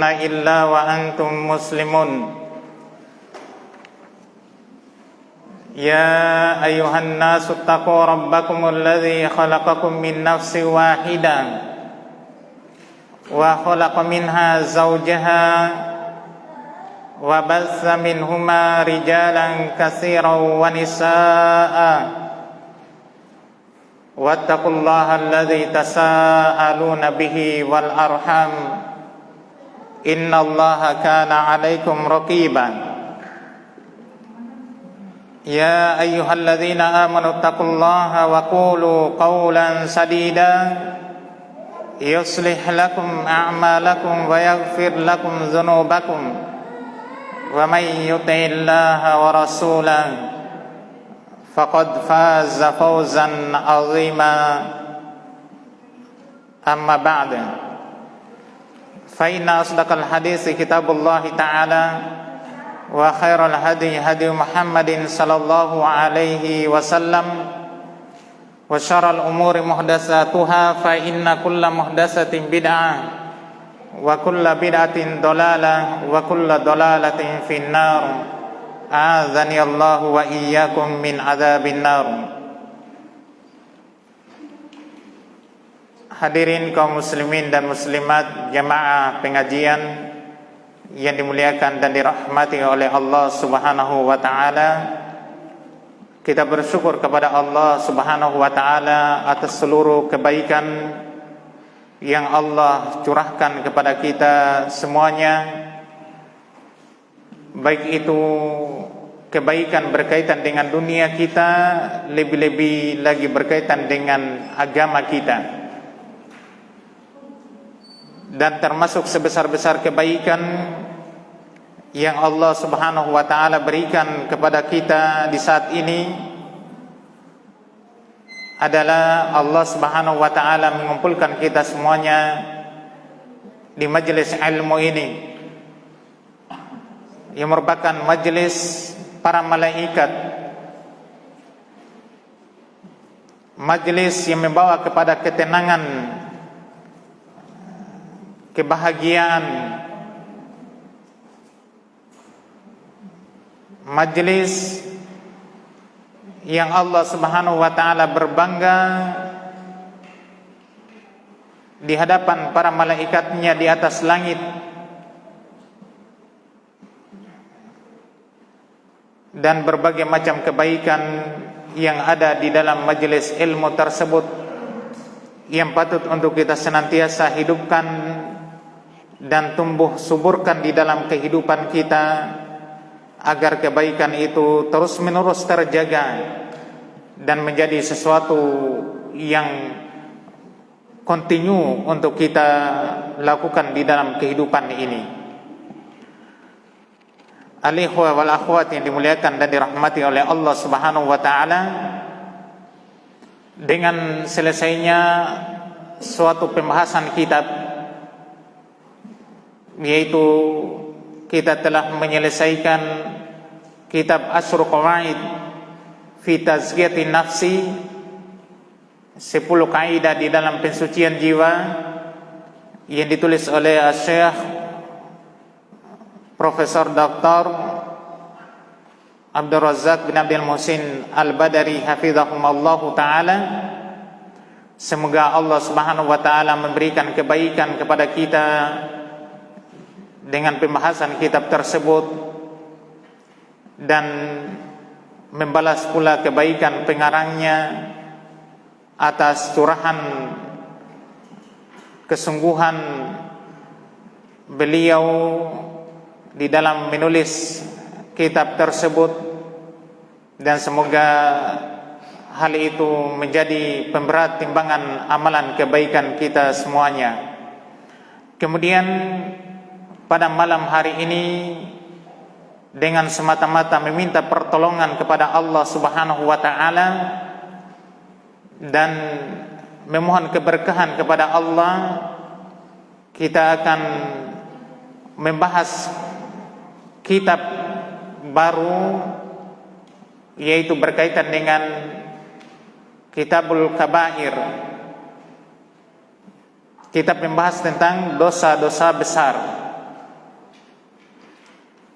إلا وأنتم مسلمون يا أيها الناس اتقوا ربكم الذي خلقكم من نفس واحدة وخلق منها زوجها وبث منهما رجالا كثيرا ونساء واتقوا الله الذي تساءلون به والأرحام إن الله كان عليكم رقيبا يا أيها الذين آمنوا اتقوا الله وقولوا قولا سديدا يصلح لكم أعمالكم ويغفر لكم ذنوبكم ومن يطع الله ورسوله فقد فاز فوزا عظيما أما بعد فإن أصدق الحديث كتاب الله تعالى وخير الهدي هدي محمد صلى الله عليه وسلم وشر الأمور محدثاتها فإن كل محدثة بدعة وكل بدعة ضلالة وكل ضلالة في النار أعاذني الله وإياكم من عذاب النار. Hadirin kaum muslimin dan muslimat jamaah pengajian yang dimuliakan dan dirahmati oleh Allah Subhanahu wa taala. Kita bersyukur kepada Allah Subhanahu wa taala atas seluruh kebaikan yang Allah curahkan kepada kita semuanya. Baik itu kebaikan berkaitan dengan dunia kita, lebih-lebih lagi berkaitan dengan agama kita. Dan termasuk sebesar-besar kebaikan yang Allah Subhanahu wa taala berikan kepada kita di saat ini adalah Allah Subhanahu wa taala mengumpulkan kita semuanya di majelis ilmu ini, yang merupakan majelis para malaikat, majelis yang membawa kepada ketenangan, kebahagiaan, majelis yang Allah Subhanahu wa taala berbangga di hadapan para malaikatnya di atas langit, dan berbagai macam kebaikan yang ada di dalam majelis ilmu tersebut yang patut untuk kita senantiasa hidupkan dan tumbuh suburkan di dalam kehidupan kita, agar kebaikan itu terus menerus terjaga dan menjadi sesuatu yang kontinu untuk kita lakukan di dalam kehidupan ini. Al-ikhwah wal akhwat yang dimuliakan dan dirahmati oleh Allah Subhanahu wa taala, dengan selesainya suatu pembahasan kitab, yaitu kita telah menyelesaikan kitab Asyrul Qawaid fi Tazkiyatin Nafsi, 10 kaidah di dalam pensucian jiwa, yang ditulis oleh Syekh Profesor Dr. Abdul Razak bin Abdul Muhsin Al-Badari hafizahumallahu ta'ala. Semoga Allah Subhanahu wa ta'ala memberikan kebaikan kepada kita dengan pembahasan kitab tersebut, dan membalas pula kebaikan pengarangnya atas curahan kesungguhan beliau di dalam menulis kitab tersebut, dan semoga hal itu menjadi pemberat timbangan amalan kebaikan kita semuanya. Kemudian pada malam hari ini, dengan semata-mata meminta pertolongan kepada Allah Subhanahu wa taala dan memohon keberkahan kepada Allah, kita akan membahas kitab baru, yaitu berkaitan dengan Kitabul Kabair, kitab membahas tentang dosa-dosa besar.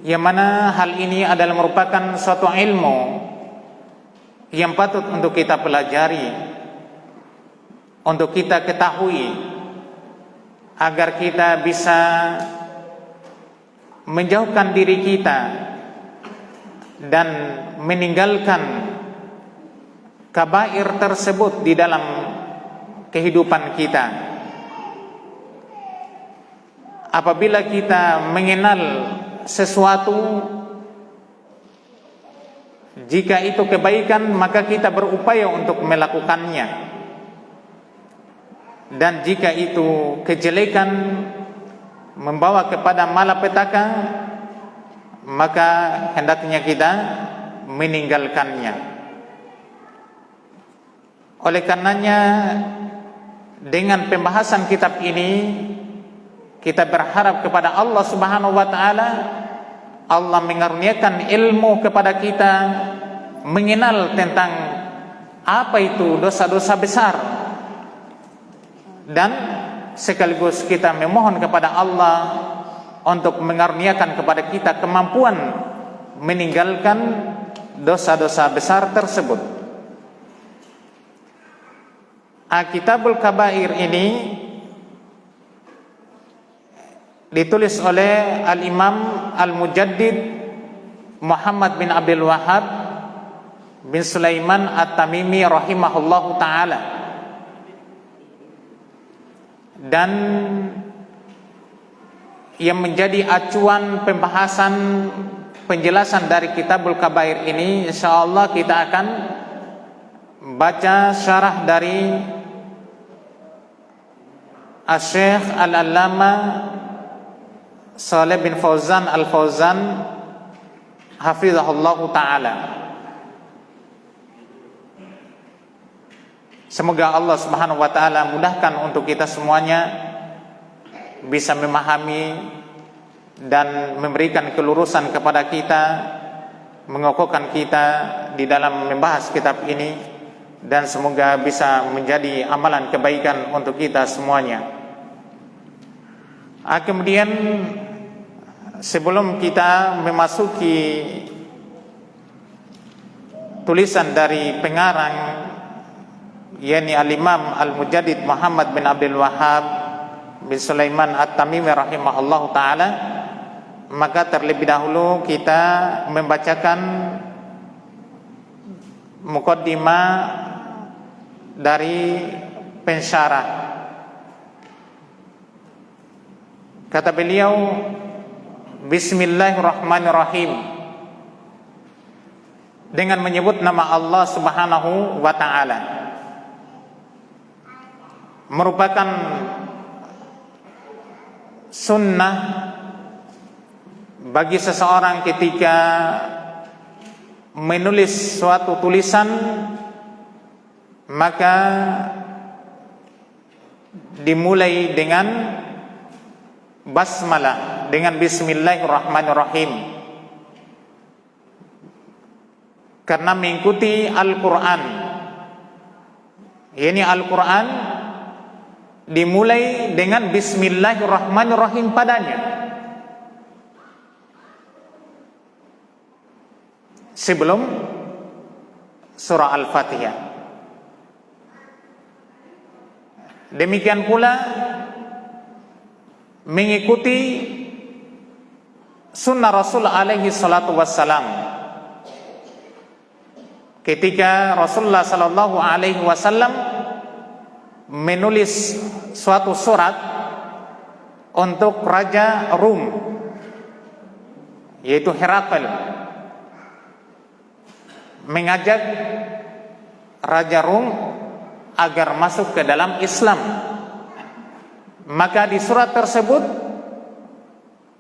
yang mana hal ini adalah merupakan suatu ilmu yang patut untuk kita pelajari, untuk kita ketahui, agar kita bisa menjauhkan diri kita dan meninggalkan kabair tersebut di dalam kehidupan kita. Apabila kita mengenal sesuatu, jika itu kebaikan, maka kita berupaya untuk melakukannya, dan jika itu kejelekan membawa kepada malapetaka, maka hendaknya kita meninggalkannya. Oleh karenanya, dengan pembahasan kitab ini, kita berharap kepada Allah Subhanahu wa taala, Allah mengaruniakan ilmu kepada kita, mengenal tentang apa itu dosa-dosa besar, dan sekaligus kita memohon kepada Allah untuk mengaruniakan kepada kita kemampuan meninggalkan dosa-dosa besar tersebut. Kitabul Kabair ini ditulis oleh Al-Imam Al-Mujaddid Muhammad bin Abdul Wahhab bin Sulaiman At-Tamimi rahimahullahu ta'ala, dan yang menjadi acuan pembahasan penjelasan dari Kitabul Kabair ini, insyaallah kita akan baca syarah dari Asy-Syaikh Al-Allamah Shalih bin Fauzan Al-Fauzan hafizahullahu ta'ala. Semoga Allah Subhanahu wa ta'ala mudahkan untuk kita semuanya bisa memahami dan memberikan kelurusan kepada kita, mengokohkan kita di dalam membahas kitab ini, dan semoga bisa menjadi amalan kebaikan untuk kita semuanya. Kemudian sebelum kita memasuki tulisan dari pengarang, yakni Al-Imam Al-Mujaddid Muhammad bin Abdul Wahhab bin Sulaiman At-Tamimi rahimahullahu ta'ala, maka terlebih dahulu kita membacakan muqaddimah dari pensyarah. Kata beliau, Bismillahirrahmanirrahim, dengan menyebut nama Allah Subhanahu wa ta'ala. Merupakan sunnah bagi seseorang ketika menulis suatu tulisan, maka dimulai dengan basmalah, dengan Bismillahirrahmanirrahim, karena mengikuti Al-Quran. Ini Al-Quran dimulai dengan Bismillahirrahmanirrahim padanya, sebelum surah Al-Fatihah. Demikian pula mengikuti sunnah Rasul alaihi salatu wassalam, ketika Rasulullah sallallahu alaihi wasallam menulis suatu surat untuk Raja Rum, yaitu Herakl, mengajak Raja Rum agar masuk ke dalam Islam. Maka di surat tersebut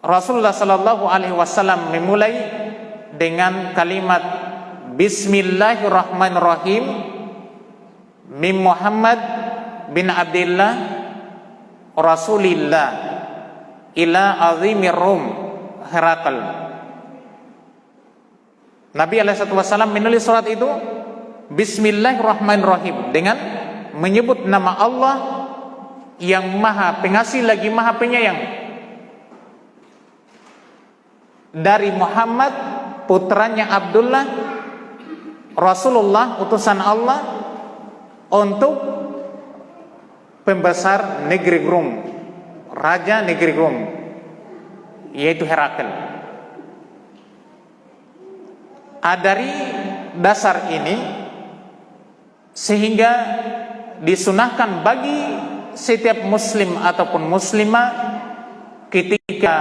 Rasulullah sallallahu alaihi wasallam memulai dengan kalimat Bismillahirrahmanirrahim min Muhammad bin Abdullah Rasulillah ila azimir Rum Herakl. Nabi alaihi wasallam menulis surat itu Bismillahirrahmanirrahim, dengan menyebut nama Allah yang maha pengasih lagi maha penyayang, dari Muhammad putranya Abdullah, Rasulullah utusan Allah, untuk pembesar negeri Rum, raja negeri Rum, yaitu Herakl. Dari dasar ini sehingga disunahkan bagi setiap muslim ataupun muslimah ketika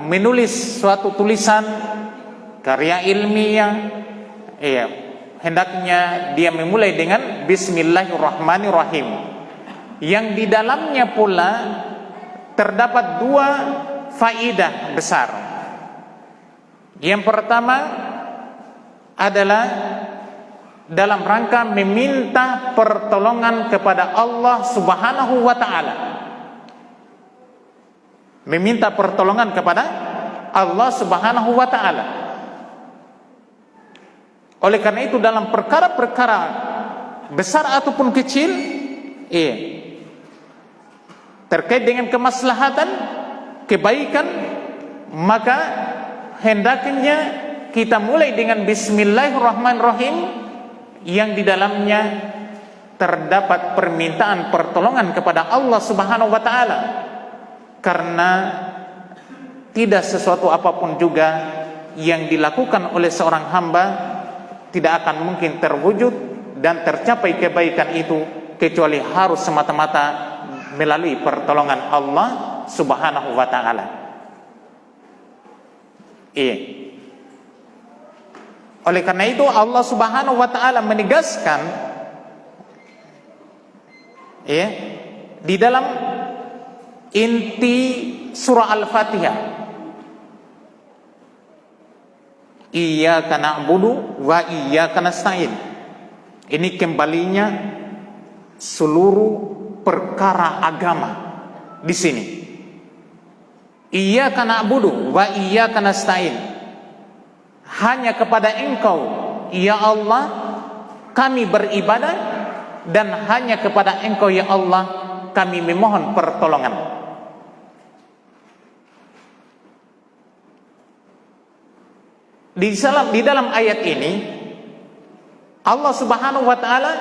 menulis suatu tulisan karya ilmiah, hendaknya dia memulai dengan Bismillahirrahmanirrahim, yang di dalamnya pula terdapat dua faidah besar. Yang pertama adalah dalam rangka meminta pertolongan kepada Allah Subhanahu wa taala. Meminta pertolongan kepada Allah Subhanahu wa taala. Oleh karena itu dalam perkara-perkara besar ataupun kecil, terkait dengan kemaslahatan, kebaikan, maka hendaknya kita mulai dengan Bismillahirrahmanirrahim, yang di dalamnya terdapat permintaan pertolongan kepada Allah Subhanahu wa taala. Karena tidak sesuatu apapun juga yang dilakukan oleh seorang hamba tidak akan mungkin terwujud dan tercapai kebaikan itu kecuali harus semata-mata melalui pertolongan Allah Subhanahu wa taala. Oleh karena itu Allah Subhanahu wa taala menegaskan di dalam inti surah Al-Fatihah, Iyyaka na'budu wa iyyaka nasta'in. Ini kembalinya seluruh perkara agama di sini. Iyyaka na'budu wa iyyaka nasta'in. Hanya kepada Engkau, ya Allah, kami beribadah, dan hanya kepada Engkau, ya Allah, kami memohon pertolongan. Di dalam ayat ini Allah Subhanahu wa taala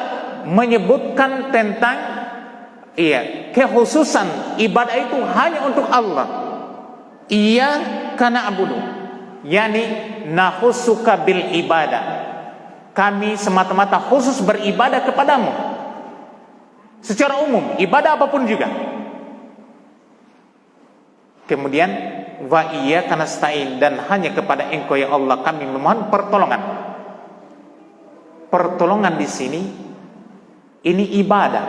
menyebutkan tentang kekhususan ibadah itu hanya untuk Allah. Iyyaka na'budu, yani nahussuka bil ibadah. Kami semata-mata khusus beribadah kepadamu. Secara umum, ibadah apapun juga. Kemudian wa iyyaka nasta'in, dan hanya kepada Engkau ya Allah kami memohon pertolongan. Pertolongan di sini ini ibadah.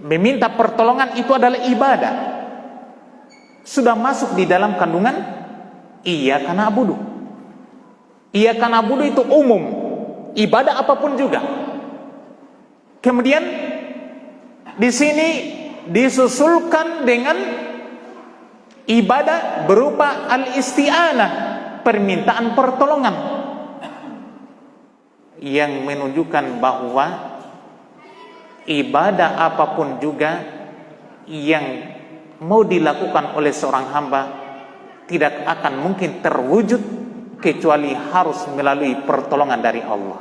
Meminta pertolongan itu adalah ibadah. Sudah masuk di dalam kandungan iyyaka na'budu. Iyyaka na'budu itu umum, ibadah apapun juga. Kemudian di sini disusulkan dengan ibadah berupa al-isti'anah, permintaan pertolongan, yang menunjukkan bahwa ibadah apapun juga yang mau dilakukan oleh seorang hamba tidak akan mungkin terwujud kecuali harus melalui pertolongan dari Allah.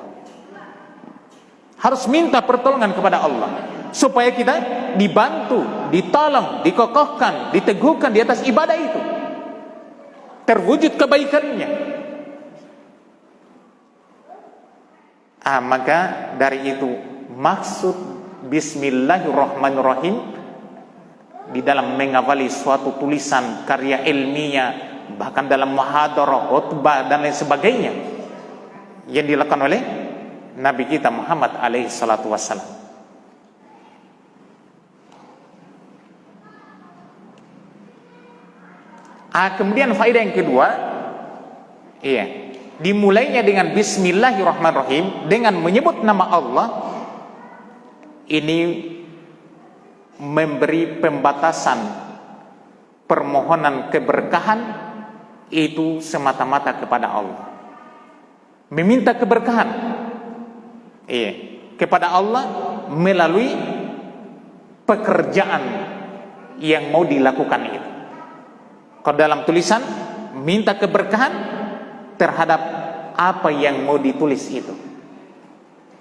Harus minta pertolongan kepada Allah supaya kita dibantu, ditolong, dikokohkan, diteguhkan di atas ibadah itu, terwujud kebaikannya. Maka dari itu maksud Bismillahirrahmanirrahim di dalam mengawali suatu tulisan karya ilmiah, bahkan dalam muhadarah, khutbah dan lain sebagainya yang dilakukan oleh Nabi kita Muhammad alaihi salatu wassalam. Kemudian faedah yang kedua, dimulainya dengan Bismillahirrahmanirrahim, dengan menyebut nama Allah. Ini memberi pembatasan permohonan keberkahan itu semata-mata kepada Allah. Meminta keberkahan kepada Allah melalui pekerjaan yang mau dilakukan itu. Kalau dalam tulisan minta keberkahan terhadap apa yang mau ditulis itu.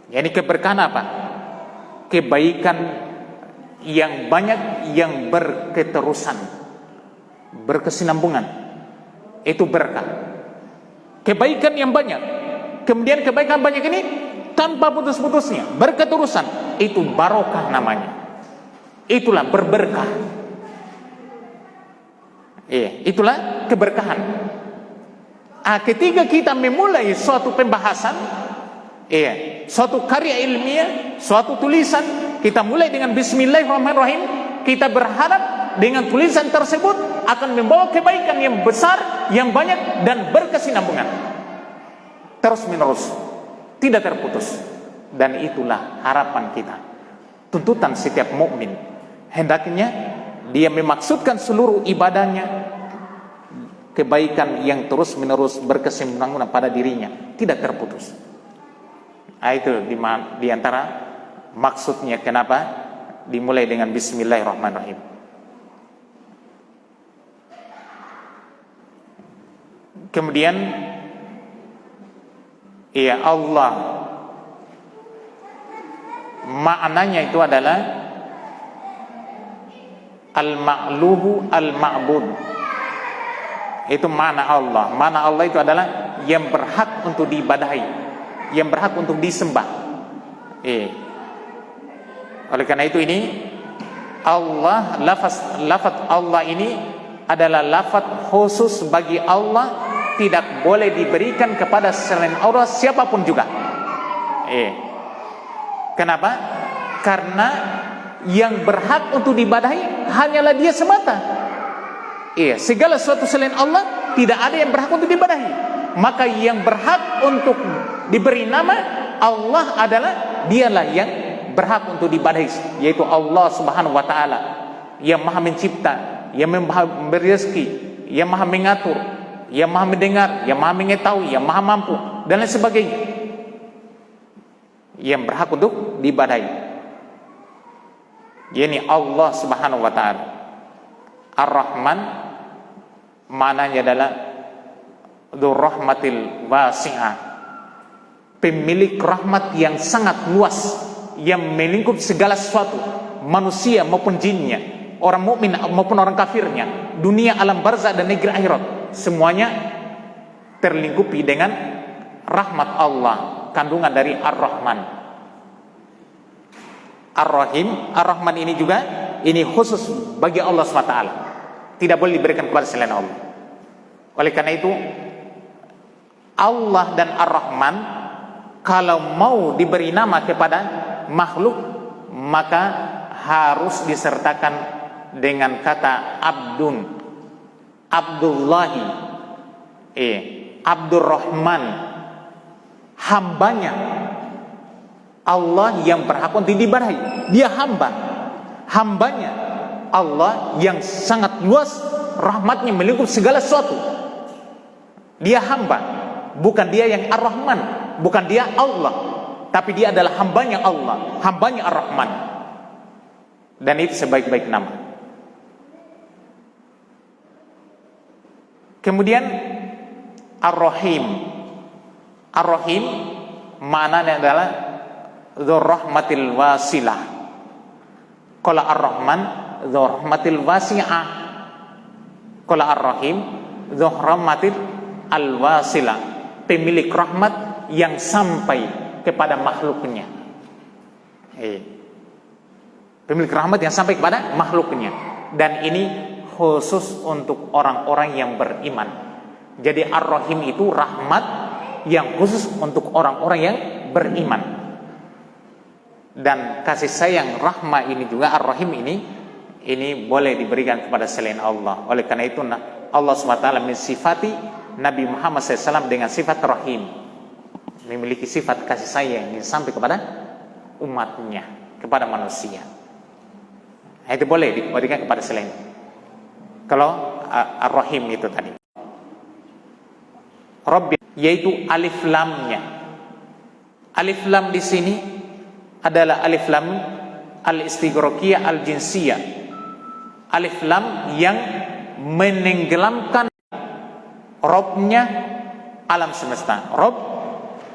Jadi keberkahan apa? Kebaikan yang banyak, yang berketerusan, berkesinambungan. Itu berkah. Kebaikan yang banyak. Kemudian kebaikan banyak ini tanpa putus-putusnya, berketerusan. Itu barokah namanya. Itulah berberkah. Itulah keberkahan. Ketika kita memulai suatu pembahasan, suatu karya ilmiah, suatu tulisan, kita mulai dengan Bismillahirrahmanirrahim. Kita berharap dengan tulisan tersebut akan membawa kebaikan yang besar, yang banyak, dan berkesinambungan, terus menerus, tidak terputus. Dan itulah harapan kita, tuntutan setiap mukmin. Hendaknya dia memaksudkan seluruh ibadahnya kebaikan yang terus menerus berkesinambungan pada dirinya, tidak terputus. Itu di antara maksudnya kenapa dimulai dengan Bismillahirrahmanirrahim. Kemudian Allah, maknanya itu adalah al-ma'luhu al-ma'bud. Itu makna Allah. Makna Allah itu adalah yang berhak untuk diibadahi, yang berhak untuk disembah. Oleh karena itu ini Allah, lafaz Allah ini adalah lafaz khusus bagi Allah, tidak boleh diberikan kepada selain Allah siapapun juga. Kenapa? Karena yang berhak untuk diibadahi hanyalah Dia semata. Segala sesuatu selain Allah tidak ada yang berhak untuk diibadahi. Maka yang berhak untuk diberi nama Allah adalah Dialah yang berhak untuk diibadahi, yaitu Allah Subhanahu wa taala, yang Maha Mencipta, yang Maha memberi rezeki, yang Maha mengatur, yang Maha mendengar, yang Maha mengetahui, yang Maha mampu, dan lain sebagainya. Yang berhak untuk diibadahi yakni Allah Subhanahu wa taala. Ar-Rahman maknanya adalah dzur rahmatil wasi'ah, pemilik rahmat yang sangat luas, yang melingkup segala sesuatu, manusia maupun jinnya, orang mukmin maupun orang kafirnya, dunia, alam barzah dan negeri akhirat, semuanya terlingkupi dengan rahmat Allah, kandungan dari Ar-Rahman. Ar-Rahim, Ar-Rahman ini juga ini khusus bagi Allah SWT, tidak boleh diberikan kepada selain Allah. Oleh karena itu Allah dan Ar-Rahman kalau mau diberi nama kepada makhluk, maka harus disertakan dengan kata Abdun, Abdullahi, Abdurrahman, hambanya Allah yang berhak untuk diibadahi. Dia hambanya Allah yang sangat luas, rahmatnya melingkup segala sesuatu. Dia hamba, bukan dia yang Ar-Rahman, bukan dia Allah, tapi dia adalah hambanya Allah, hambanya Ar-Rahman. Dan itu sebaik-baik nama. Kemudian Ar-Rahim. Ar-Rahim maknanya adalah dzur rahmatil wasilah. Qala Ar-Rahman dzur rahmatil wasi'ah. Qala Ar-Rahim dzur rahmatil al-wasilah, pemilik rahmat yang sampai kepada makhluknya. Pemilik rahmat yang sampai kepada makhluknya. Dan ini khusus untuk orang-orang yang beriman. Jadi Ar-Rahim itu rahmat yang khusus untuk orang-orang yang beriman. Dan kasih sayang rahmah ini juga Ar-Rahim ini boleh diberikan kepada selain Allah. Oleh karena itu Allah SWT mensifati Nabi Muhammad SAW dengan sifat Rahim, memiliki sifat kasih sayang yang sampai kepada umatnya, kepada manusia. Itu boleh diberikan kepada selain. Kalau Ar-Rahim itu tadi Rabbi, yaitu alif lamnya. Alif lam di sini adalah alif lam al-istighraqiyah al-jinsiyah. Alif lam yang menenggelamkan Robnya alam semesta. Rob,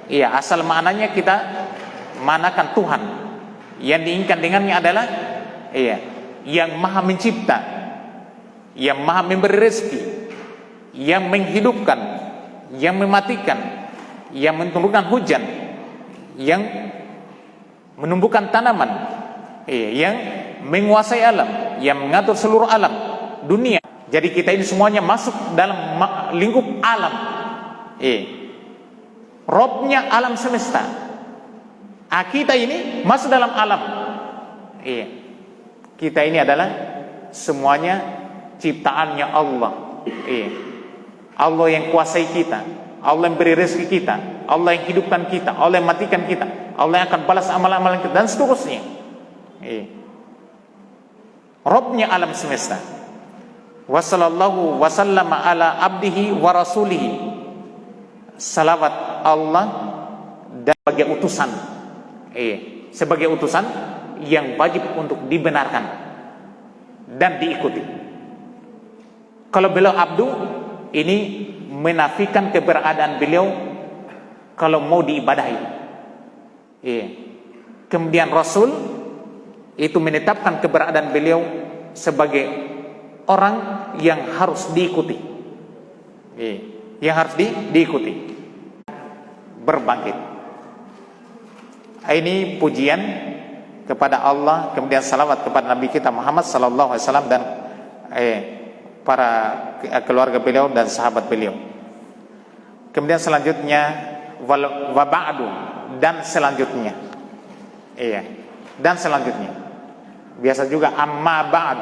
iya, asal maknanya kita manakan Tuhan. Yang diinginkan dengannya adalah, iya, yang maha mencipta, yang maha memberi rezeki, yang menghidupkan, yang mematikan, yang menurunkan hujan, yang menumbuhkan tanaman, yang menguasai alam, yang mengatur seluruh alam dunia. Jadi kita ini semuanya masuk dalam lingkup alam. Robnya alam semesta. Kita ini masuk dalam alam. Kita ini adalah semuanya ciptaannya Allah. Allah yang kuasai kita, Allah yang beri rezeki kita, Allah yang hidupkan kita, Allah yang matikan kita, Allah yang akan balas amal-amalan kita, dan seterusnya. Robnya alam semesta. Wa sallallahu wa sallama ala abdihi wa rasulihi. Salawat Allah dan sebagai utusan, sebagai utusan yang wajib untuk dibenarkan dan diikuti. Kalau beliau abdu, ini menafikan keberadaan beliau kalau mau diibadahi. Kemudian Rasul itu menetapkan keberadaan beliau sebagai orang yang harus diikuti, yang harus diikuti. Berbangkit. Ini pujian kepada Allah, kemudian salawat kepada Nabi kita Muhammad sallallahu alaihi wasallam dan para keluarga beliau dan sahabat beliau. Kemudian selanjutnya wa ba'du, dan selanjutnya. Dan selanjutnya. Biasa juga amma ba'd,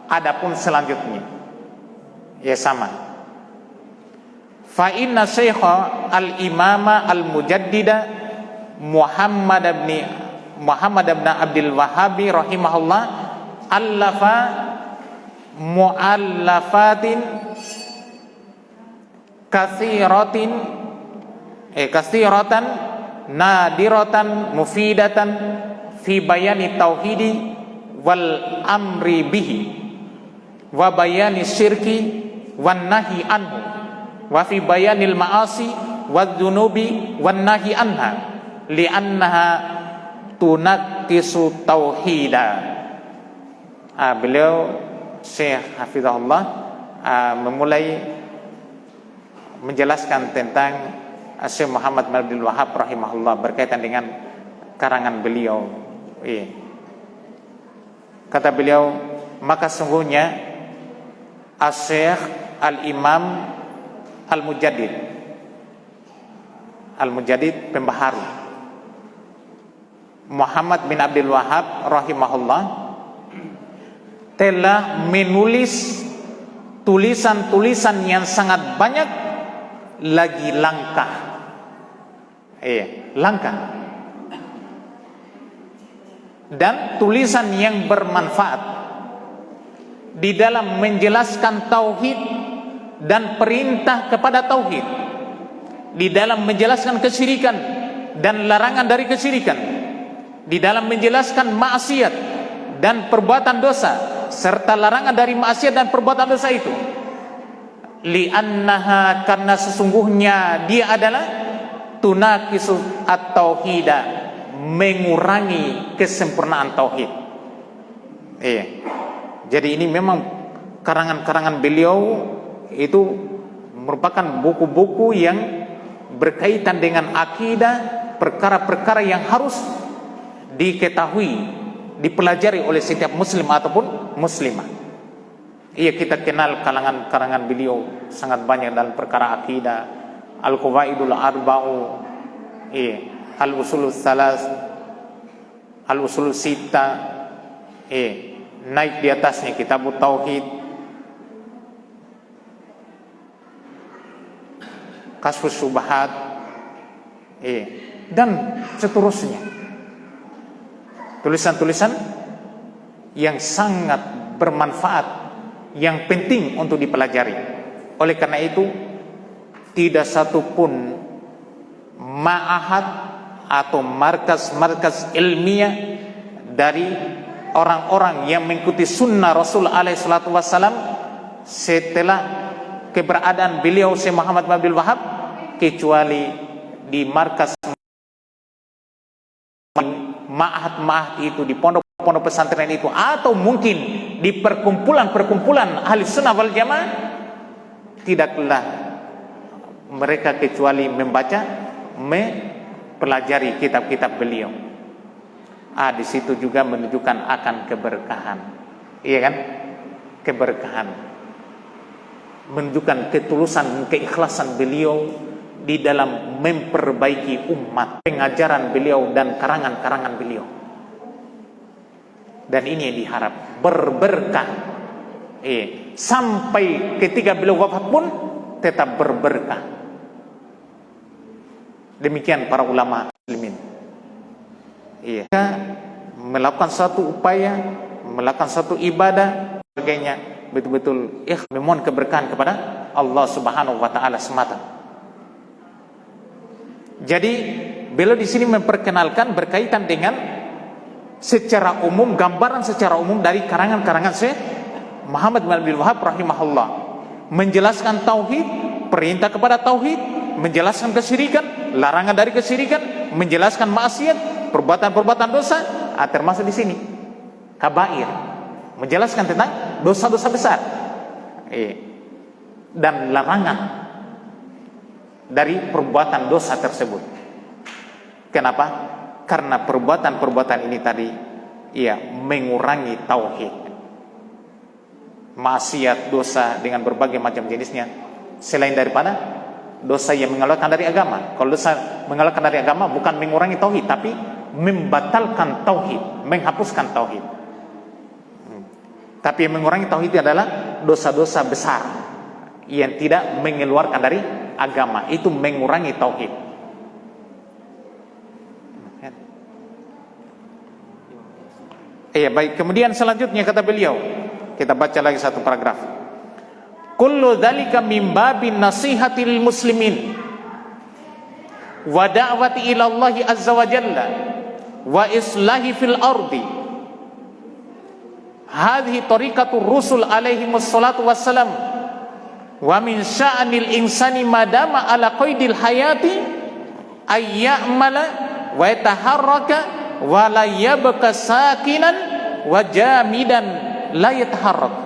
adapun selanjutnya. Sama. Fa inna syekha al-imama al-mujaddida Muhammad ibn Abdul Wahhabi rahimahullah allafa mu'allafatin katsiratan nadiratan mufidatan fi bayani tauhidi wal amri bihi wa bayani syirki wan nahi anhu wa fi bayanil ma'asi wadzunubi wan nahi anha li'annaha tunaqqisu tauhida. Beliau Syekh Hafizahullah memulai menjelaskan tentang Syekh Muhammad bin Abdul Wahhab rahimahullah berkaitan dengan karangan beliau. Kata beliau, maka sungguhnya Syekh Al-Imam Al-Mujaddid pembaharu Muhammad bin Abdul Wahhab rahimahullah telah menulis tulisan-tulisan yang sangat banyak lagi langka. Langka. Dan tulisan yang bermanfaat di dalam menjelaskan tauhid dan perintah kepada tauhid, di dalam menjelaskan kesyirikan dan larangan dari kesyirikan, di dalam menjelaskan maksiat dan perbuatan dosa serta larangan dari maksiat dan perbuatan dosa itu. Li'annaha, karena sesungguhnya dia adalah tunaqisu at-tauhida, mengurangi kesempurnaan tauhid. Jadi ini memang karangan-karangan beliau itu merupakan buku-buku yang berkaitan dengan akidah, perkara-perkara yang harus diketahui, dipelajari oleh setiap muslim ataupun muslimah. Kita kenal karangan beliau sangat banyak dalam perkara akidah, Al-Qawaidul Arba'u, Al-Usulul Salas, Al-Usulul Sitta, naik di atasnya Kitabut Tauhid, Kasfus Syubhat, dan seterusnya. Tulisan-tulisan yang sangat bermanfaat, yang penting untuk dipelajari. Oleh karena itu, tidak satupun ma'ahad atau markas-markas ilmiah dari orang-orang yang mengikuti sunnah Rasul alaihi salatu wassalam setelah keberadaan beliau Syekh Muhammad bin Abdul Wahab kecuali di markas ma'had itu, di pondok-pondok pesantren itu, atau mungkin di perkumpulan-perkumpulan ahli sunnah wal jamaah, tidaklah mereka kecuali membaca, mempelajari kitab-kitab beliau. Di situ juga menunjukkan akan keberkahan, iya kan? Keberkahan, menunjukkan ketulusan, keikhlasan beliau di dalam memperbaiki umat, pengajaran beliau dan karangan-karangan beliau. Dan ini yang diharap berberkah, sampai ketika beliau wafat pun tetap berberkah. Demikian para ulama muslimin. Melakukan suatu upaya, melakukan suatu ibadah, sebagainya, betul-betul memohon keberkahan kepada Allah Subhanahu wa taala semata. Jadi beliau di sini memperkenalkan berkaitan dengan secara umum, gambaran secara umum dari karangan-karangan Syekh Muhammad bin Abdul Wahab rahimahullah, menjelaskan tauhid, perintah kepada tauhid, menjelaskan kesyirikan, larangan dari kesyirikan, menjelaskan maksiat, perbuatan-perbuatan dosa, termasuk di sini kabair, menjelaskan tentang dosa-dosa besar, dan larangan dari perbuatan dosa tersebut. Kenapa? Karena perbuatan-perbuatan ini tadi mengurangi tauhid. Maksiat, dosa dengan berbagai macam jenisnya, selain daripada dosa yang mengeluarkan dari agama. Kalau dosa mengeluarkan dari agama bukan mengurangi tauhid, tapi membatalkan tauhid, menghapuskan tauhid. Tapi yang mengurangi tauhid adalah dosa-dosa besar yang tidak mengeluarkan dari agama, itu mengurangi tauhid. Baik, kemudian selanjutnya kata beliau, kita baca lagi satu paragraf. Kullu dzalika min babin nasihatil muslimin wa da'wati ila Allah azza wa jalla wa islahi fil ardi. Hadhihi tariqatur rusul alaihi wassalatu wassalam. Wa min sya'nil insani madama ala qaidil hayati ay ya'mala wa yataharraka wa la yabqa sakinan wa jamidan la yataharrak.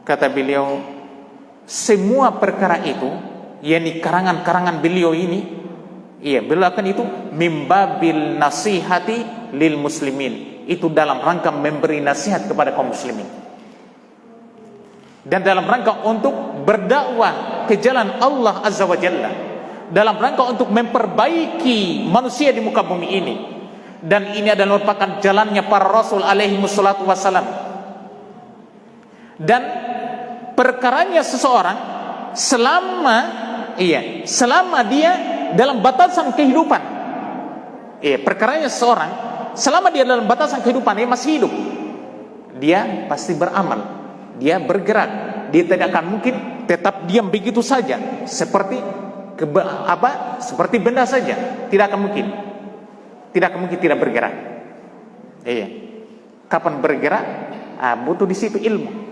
Kata beliau, semua perkara itu, yakni karangan-karangan beliau ini, beliau akan itu mimbabil nasihati lil muslimin, itu dalam rangka memberi nasihat kepada kaum muslimin, dan dalam rangka untuk berdakwah ke jalan Allah azza wa jalla, dalam rangka untuk memperbaiki manusia di muka bumi ini. Dan ini adalah merupakan jalannya para rasul alaihi wassalatu wassalam. Dan perkaranya seseorang selama dia dalam batasan kehidupan, perkaranya seseorang selama dia dalam batasan kehidupan, dia masih hidup, dia pasti beramal, dia bergerak, dia tidak akan mungkin tetap diam begitu saja seperti seperti benda saja, tidak akan mungkin tidak bergerak. Kapan bergerak? Butuh di situ ilmu.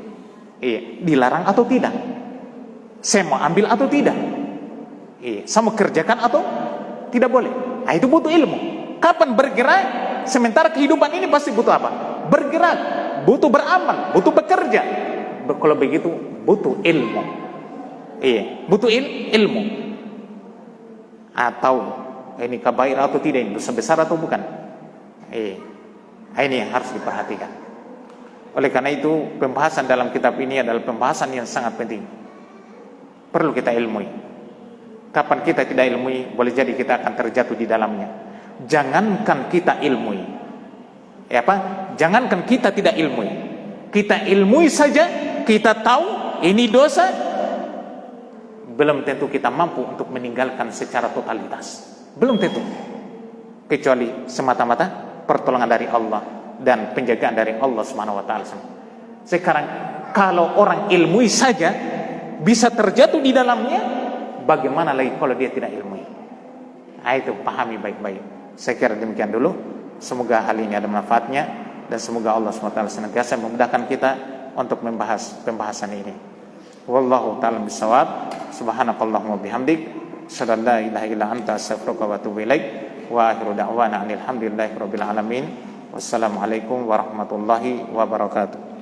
Dilarang atau tidak? Saya mau ambil atau tidak? Saya mau kerjakan atau tidak boleh? Itu butuh ilmu. Kapan bergerak? Sementara kehidupan ini pasti butuh apa? Bergerak, butuh beramal, butuh bekerja. Kalau begitu butuh ilmu. Butuh ilmu. Atau ini kabair atau tidak, ini dosa besar atau bukan? Ini yang harus diperhatikan. Oleh karena itu pembahasan dalam kitab ini adalah pembahasan yang sangat penting, perlu kita ilmui. Kapan kita tidak ilmui, boleh jadi kita akan terjatuh di dalamnya. Jangankan kita ilmui, jangankan kita tidak ilmui, kita ilmui saja, kita tahu ini dosa, belum tentu kita mampu untuk meninggalkan secara totalitas. Belum tentu, kecuali semata-mata pertolongan dari Allah dan penjagaan dari Allah Subhanahu wa taala. Sekarang kalau orang ilmui saja bisa terjatuh di dalamnya, bagaimana lagi kalau dia tidak ilmui? Itu pahami baik-baik. Saya kira demikian dulu. Semoga hal ini ada manfaatnya, dan semoga Allah Subhanahu wa taala senantiasa memudahkan kita untuk membahas pembahasan ini. Wallahu ta'ala bisawab. Subhanakallahumma bihamdik, asyhadu an la ilaha illa anta, astaghfiruka wa atubu ilaik. Wa akhiru da'wana alhamdulillahi rabbil alamin. Wassalamualaikum warahmatullahi wabarakatuh.